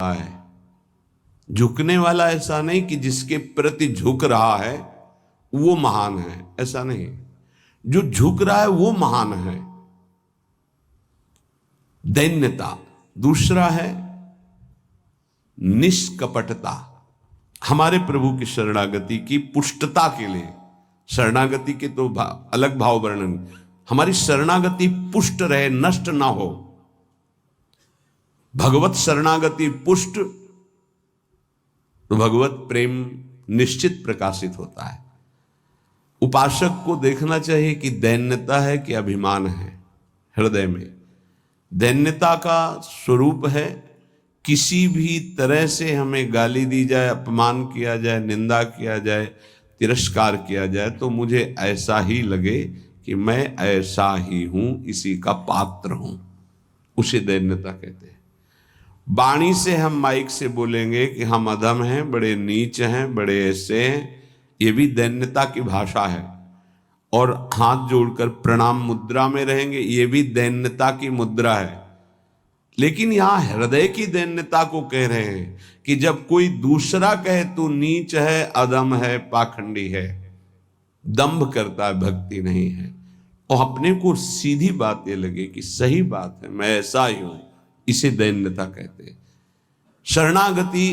है। झुकने वाला ऐसा नहीं कि जिसके प्रति झुक रहा है वो महान है, ऐसा नहीं। जो झुक रहा है वो महान है। दैन्यता। दूसरा है निष्कपटता। हमारे प्रभु की शरणागति की पुष्टता के लिए, शरणागति के तो अलग भाव वर्णन, हमारी शरणागति पुष्ट रहे, नष्ट ना हो। भगवत शरणागति पुष्ट तो भगवत प्रेम निश्चित प्रकाशित होता है। उपासक को देखना चाहिए कि दैन्यता है कि अभिमान है हृदय में। दैन्यता का स्वरूप है किसी भी तरह से हमें गाली दी जाए, अपमान किया जाए, निंदा किया जाए, तिरस्कार किया जाए तो मुझे ऐसा ही लगे कि मैं ऐसा ही हूं, इसी का पात्र हूं। उसे दैन्यता कहते हैं। वाणी से हम माइक से बोलेंगे कि हम अधम हैं, बड़े नीच हैं, बड़े ऐसे हैं, ये भी दैन्यता की भाषा है। और हाथ जोड़कर प्रणाम मुद्रा में रहेंगे, ये भी दैन्यता की मुद्रा है। लेकिन यहां हृदय की दैन्यता को कह रहे हैं कि जब कोई दूसरा कहे तू नीच है, अधम है, पाखंडी है, दंभ करता है, भक्ति नहीं है, और अपने को सीधी बात ये लगे कि सही बात है, मैं ऐसा ही हूं, इसे दैन्यता कहते हैं। शरणागति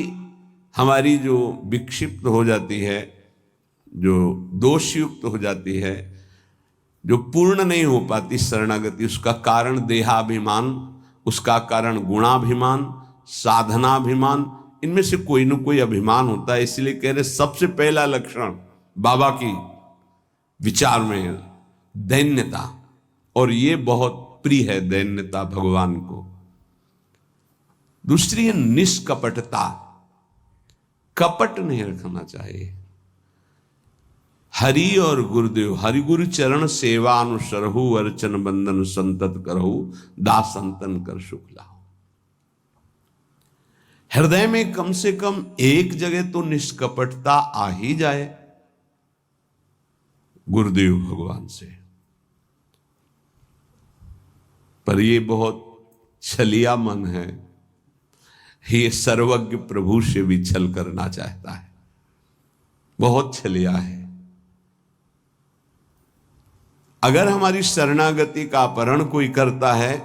हमारी जो विक्षिप्त हो जाती है, जो दोषयुक्त हो जाती है, जो पूर्ण नहीं हो पाती शरणागति, उसका कारण देहाभिमान, उसका कारण गुणाभिमान, साधनाभिमान, इनमें से कोई न कोई अभिमान होता है। इसलिए कह रहे सबसे पहला लक्षण बाबा की विचार में दैन्यता, और ये बहुत प्रिय है दैन्यता भगवान को। दूसरी है निष्कपटता। कपट नहीं रखना चाहिए। हरि और गुरुदेव, हरि गुरु चरण सेवा अनुसरहु, अर्चन बंदन संतत करहु, दास संतन कर सुख लाओ। हृदय में कम से कम एक जगह तो निष्कपटता आ ही जाए गुरुदेव भगवान से। पर ये बहुत छलिया मन है, ये सर्वज्ञ प्रभु से भी छल करना चाहता है, बहुत छलिया है। अगर हमारी शरणागति का अपहरण कोई करता है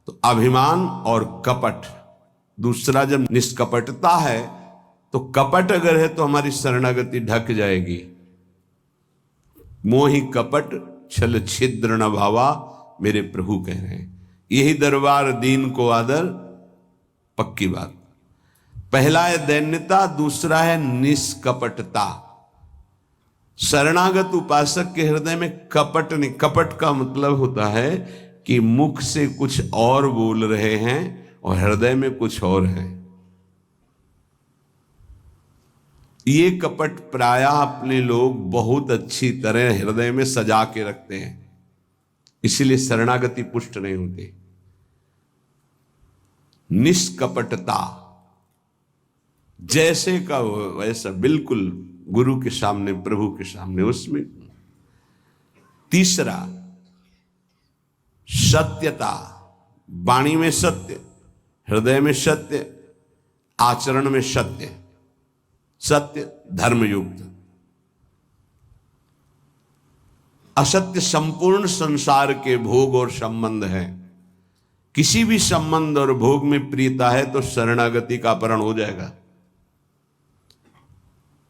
तो अभिमान और कपट, दूसरा जब निष्कपटता है तो कपट अगर है तो हमारी शरणागति ढक जाएगी। मोहि कपट छल छिद्र न भावा, मेरे प्रभु कह रहे हैं। यही दरबार दीन को आदर, पक्की बात। पहला है दैन्यता, दूसरा है निष्कपटता। शरणागत उपासक के हृदय में कपट नहीं। कपट का मतलब होता है कि मुख से कुछ और बोल रहे हैं और हृदय में कुछ और है। ये कपट प्रायः अपने लोग बहुत अच्छी तरह हृदय में सजा के रखते हैं, इसीलिए शरणागति पुष्ट नहीं होती। निष्कपटता, जैसे का वैसा, बिल्कुल गुरु के सामने, प्रभु के सामने, उसमें। तीसरा सत्यता। वाणी में सत्य, हृदय में सत्य, आचरण में सत्य, सत्य धर्मयुक्त। असत्य संपूर्ण संसार के भोग और संबंध है। किसी भी संबंध और भोग में प्रियता है तो शरणागति का अपहरण हो जाएगा।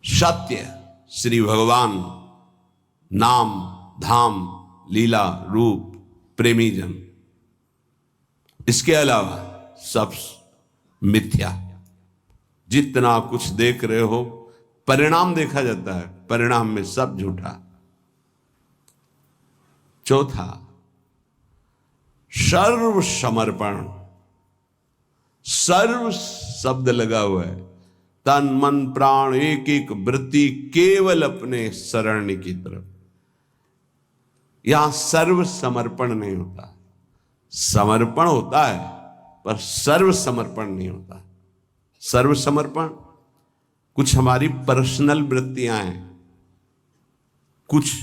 सत्य श्री भगवान, नाम, धाम, लीला, रूप, प्रेमी जन, इसके अलावा सब मिथ्या। जितना कुछ देख रहे हो परिणाम देखा जाता है, परिणाम में सब झूठा। चौथा सर्व समर्पण। सर्व शब्द लगा हुआ है, तन मन प्राण एक एक वृत्ति केवल अपने शरण की तरफ। यहां सर्व समर्पण नहीं होता, समर्पण होता है पर सर्व समर्पण नहीं होता। सर्व समर्पण कुछ हमारी पर्सनल वृत्तियां हैं, कुछ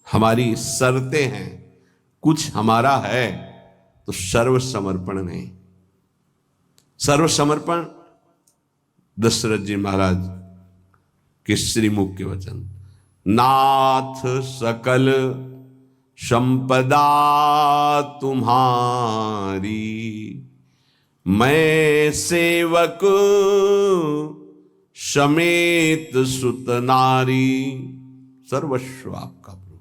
हमारी शर्तें हैं, कुछ हमारा है, तो सर्व समर्पण नहीं। सर्व समर्पण दशरथ जी महाराज के श्रीमुख के वचन, नाथ सकल संपदा तुम्हारी, मैं सेवक समेत सुत नारी, सर्वस्व आपका प्रभु।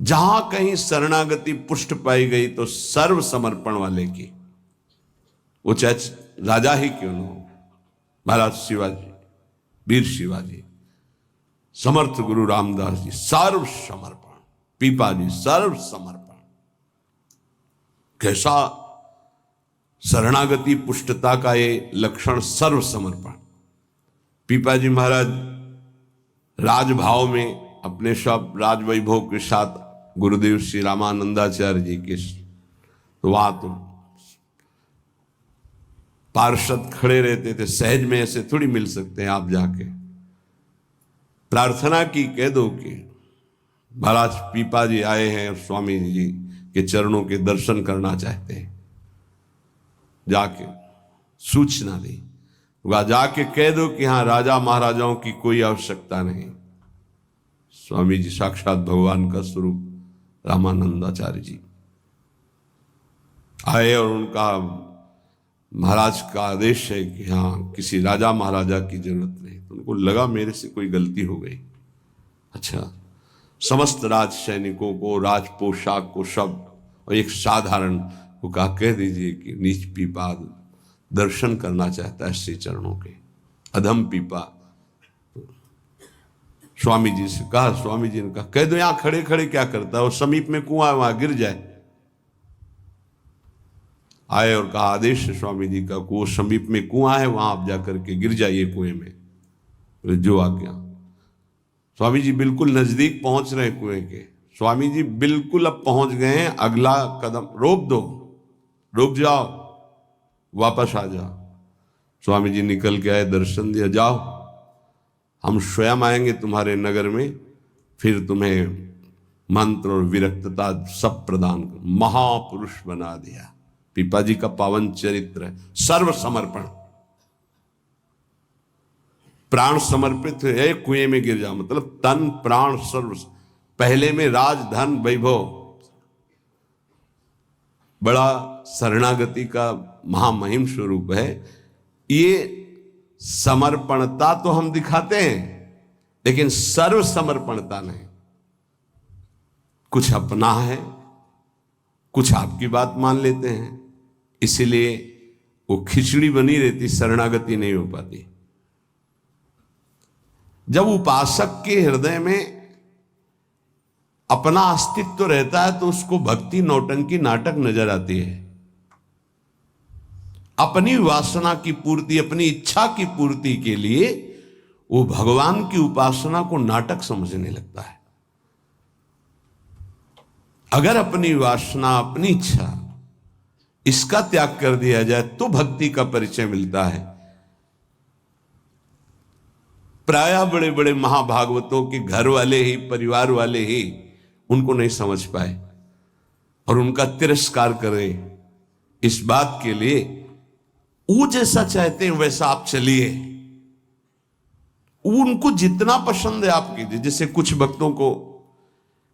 जहां कहीं शरणागति पुष्ट पाई गई तो सर्व समर्पण वाले की, वो चाहे राजा ही क्यों न हो, महाराज शिवाजी, वीर शिवाजी, समर्थ गुरु रामदास जी, सर्व समर्पण, पीपा जी सर्व समर्पण। कैसा शरणागति पुष्टता का ये लक्षण, सर्व समर्पण। पीपा जी महाराज राजभाव में अपने सब राजवैभव के साथ गुरुदेव श्री रामानंदाचार्य जी के, तो वहां तो पार्षद खड़े रहते थे, सहज में ऐसे थोड़ी मिल सकते हैं। आप जाके प्रार्थना की, कह दो कि महाराज पीपा जी आए हैं और स्वामी जी के चरणों के दर्शन करना चाहते हैं, जाके सूचना दी, वहां जाके कह दो कि हाँ राजा महाराजाओं की कोई आवश्यकता नहीं। स्वामी जी साक्षात भगवान का स्वरूप रामानंदाचार्य जी आए और उनका महाराज का आदेश है कि हाँ किसी राजा महाराजा की जरूरत नहीं। तो उनको लगा मेरे से कोई गलती हो गई। अच्छा, समस्त राज सैनिकों को, राज पोशाक को, सब, और एक साधारण को कहा कह दीजिए कि नीच पीपा दर्शन करना चाहता है श्री चरणों के। अधम पीपा स्वामी जी से कहा, स्वामी जी ने कहा कह दो यहां खड़े खड़े क्या करता है, और समीप में कुआं है वहां गिर जाए। आए और कहा आदेश है स्वामी जी का, वो समीप में कुआं है वहां आप जाकर के गिर जाइए कुएं में। जो आज्ञा। स्वामी जी बिल्कुल नजदीक पहुंच रहे कुएं के। स्वामी जी बिल्कुल अब पहुंच गए हैं, अगला कदम रोक दो, रुक जाओ, वापस आ जाओ। स्वामी जी निकल के आए, दर्शन दिया, जाओ हम स्वयं आएंगे तुम्हारे नगर में, फिर तुम्हें मंत्र और विरक्तता सब प्रदान कर। महापुरुष बना दिया। पीपा जी का पावन चरित्र है, सर्व समर्पण, प्राण समर्पित है, कुएं में गिर जा, मतलब तन प्राण सर्व। पहले में राज धन वैभव, बड़ा शरणागति का महामहिम स्वरूप है। ये समर्पणता तो हम दिखाते हैं, लेकिन सर्व समर्पणता नहीं। कुछ अपना है, कुछ आपकी बात मान लेते हैं, इसीलिए वो खिचड़ी बनी रहती, शरणागति नहीं हो पाती। जब उपासक के हृदय में अपना अस्तित्व रहता है तो उसको भक्ति नौटंकी नाटक नजर आती है। अपनी वासना की पूर्ति, अपनी इच्छा की पूर्ति के लिए वो भगवान की उपासना को नाटक समझने लगता है। अगर अपनी वासना, अपनी इच्छा, इसका त्याग कर दिया जाए तो भक्ति का परिचय मिलता है। प्रायः बड़े बड़े महाभागवतों के घर वाले ही, परिवार वाले ही उनको नहीं समझ पाए और उनका तिरस्कार करें। इस बात के लिए वो जैसा चाहते हैं वैसा आप चलिए, उनको जितना पसंद है आप कीजिए। जैसे कुछ भक्तों को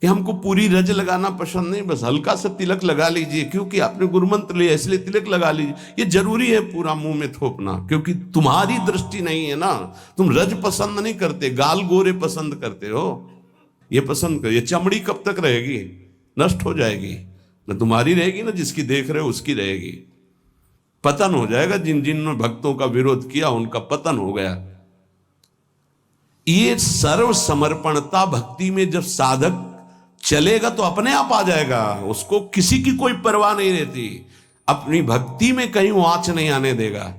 कि हमको पूरी रज लगाना पसंद नहीं, बस हल्का सा तिलक लगा लीजिए, क्योंकि आपने गुरुमंत्र लिया इसलिए तिलक लगा लीजिए। ये जरूरी है पूरा मुंह में थोपना, क्योंकि तुम्हारी दृष्टि नहीं है ना, तुम रज पसंद नहीं करते, गाल गोरे पसंद करते हो। ये पसंद कर, ये चमड़ी कब तक रहेगी, नष्ट हो जाएगी, न तुम्हारी रहेगी ना जिसकी देख रहे हो उसकी रहेगी। पतन हो जाएगा। जिन जिन भक्तों का विरोध किया उनका पतन हो गया। ये सर्व समर्पणता भक्ति में जब साधक चलेगा तो अपने आप आ जाएगा, उसको किसी की कोई परवाह नहीं रहती। अपनी भक्ति में कहीं आंच नहीं आने देगा।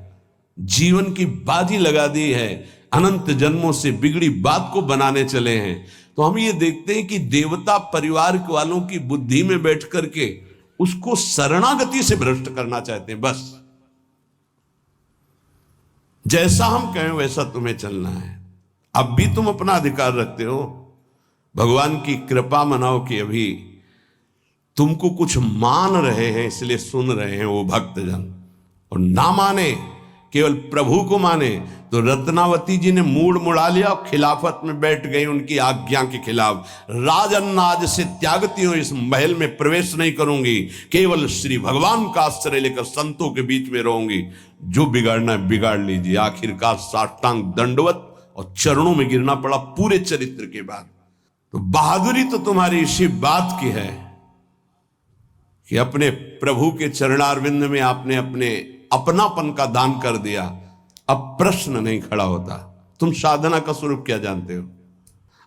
जीवन की बाजी लगा दी है, अनंत जन्मों से बिगड़ी बात को बनाने चले हैं। तो हम ये देखते हैं कि देवता परिवार वालों की बुद्धि में बैठ करके उसको शरणागति से भ्रष्ट करना चाहते हैं। बस जैसा हम कहें वैसा तुम्हें चलना है। अब भी तुम अपना अधिकार रखते हो, भगवान की कृपा मनाओ कि अभी तुमको कुछ मान रहे हैं इसलिए सुन रहे हैं वो भक्तजन, और ना माने केवल प्रभु को माने, तो रत्नावती जी ने मूड मुड़ा लिया और खिलाफत में बैठ गई उनकी आज्ञा के खिलाफ। राजन्नाज से त्यागती हूं, इस महल में प्रवेश नहीं करूंगी, केवल श्री भगवान का आश्रय लेकर संतों के बीच में रहूंगी। जो बिगाड़ना है बिगाड़ लीजिए। आखिरकार साष्टांग दंडवत और चरणों में गिरना पड़ा पूरे चरित्र के बाद। तो बहादुरी तो तुम्हारी इसी बात की है कि अपने प्रभु के चरणारविंद में आपने अपने अपनापन का दान कर दिया। अब प्रश्न नहीं खड़ा होता, तुम साधना का स्वरूप क्या जानते हो?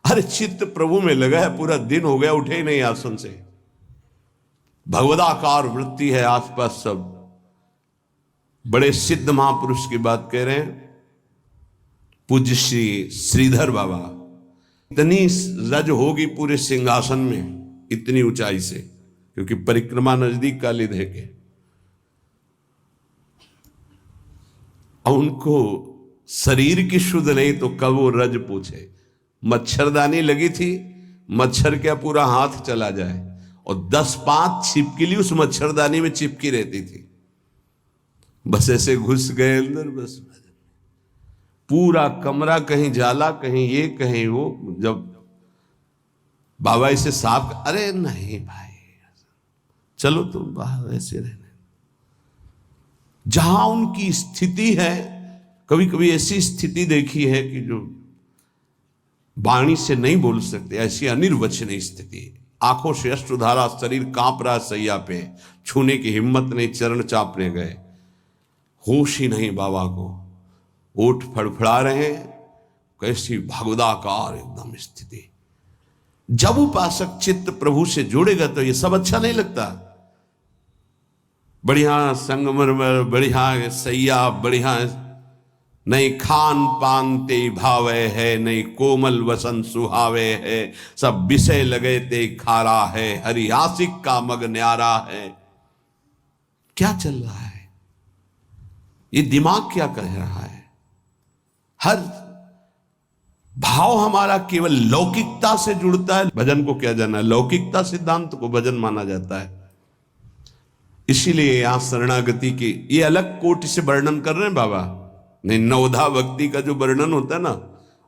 अरे चित्त प्रभु में लगा है, पूरा दिन हो गया उठे ही नहीं आसन से। भगवदाकार वृत्ति है आसपास सब। बड़े सिद्ध महापुरुष की बात कह रहे हैं, पूज्य श्री श्रीधर बाबा। इतनी रज होगी पूरे सिंहासन में, इतनी ऊंचाई से, क्योंकि परिक्रमा नजदीक काली दे के। अब उनको शरीर की शुद्ध नहीं तो कब वो रज पूछे। मच्छरदानी लगी थी, मच्छर क्या पूरा हाथ चला जाए, और 10-5 छिपकली उस मच्छरदानी में चिपकी रहती थी। बस ऐसे घुस गए अंदर, बस पूरा कमरा कहीं जाला, कहीं ये कहीं वो। जब बाबा इसे साफ, अरे नहीं भाई चलो तुम बाहर ऐसे रहने। जहां उनकी स्थिति है, कभी कभी ऐसी स्थिति देखी है कि जो वाणी से नहीं बोल सकते, ऐसी अनिर्वचनीय स्थिति। आंखों से अश्रुधारा, शरीर कांप रहा सैया पे, छूने की हिम्मत नहीं, चरण चापने गए, होश ही नहीं बाबा को, ओठ फड़फड़ा रहे हैं। कैसी भगवदाकार एकदम स्थिति। जब उपासक चित्त प्रभु से जुड़ेगा तो ये सब अच्छा नहीं लगता। बढ़िया संगमरमर, बढ़िया सैया, बढ़िया नहीं खान पान ते भावे है, नहीं कोमल वसन सुहावे है, सब विषय लगे ते खारा है, हरियासिक का मग न्यारा है। क्या चल रहा है? ये दिमाग क्या कह रहा है? हर भाव हमारा केवल लौकिकता से जुड़ता है। भजन को क्या जाना है? लौकिकता सिद्धांत को भजन माना जाता है। इसीलिए यहां शरणागति की ये अलग कोटि से वर्णन कर रहे हैं बाबा। नहीं, नवधा भक्ति का जो वर्णन होता है ना,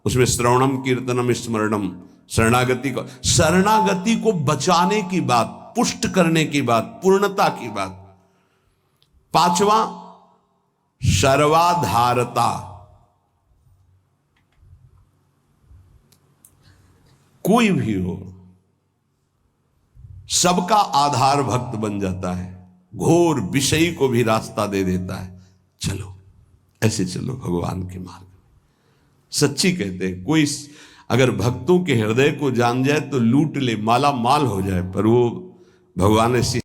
उसमें श्रवणम कीर्तनम स्मरणम, शरणागति को बचाने की बात, पुष्ट करने की बात, पूर्णता की बात। 5वां सर्वाधारता। कोई भी हो, सबका आधार भक्त बन जाता है, घोर विषयी को भी रास्ता दे देता है। चलो ऐसे चलो भगवान के मार्ग में। सच्ची कहते हैं, कोई अगर भक्तों के हृदय को जान जाए तो लूट ले, माला माल हो जाए, पर वो भगवान ऐसी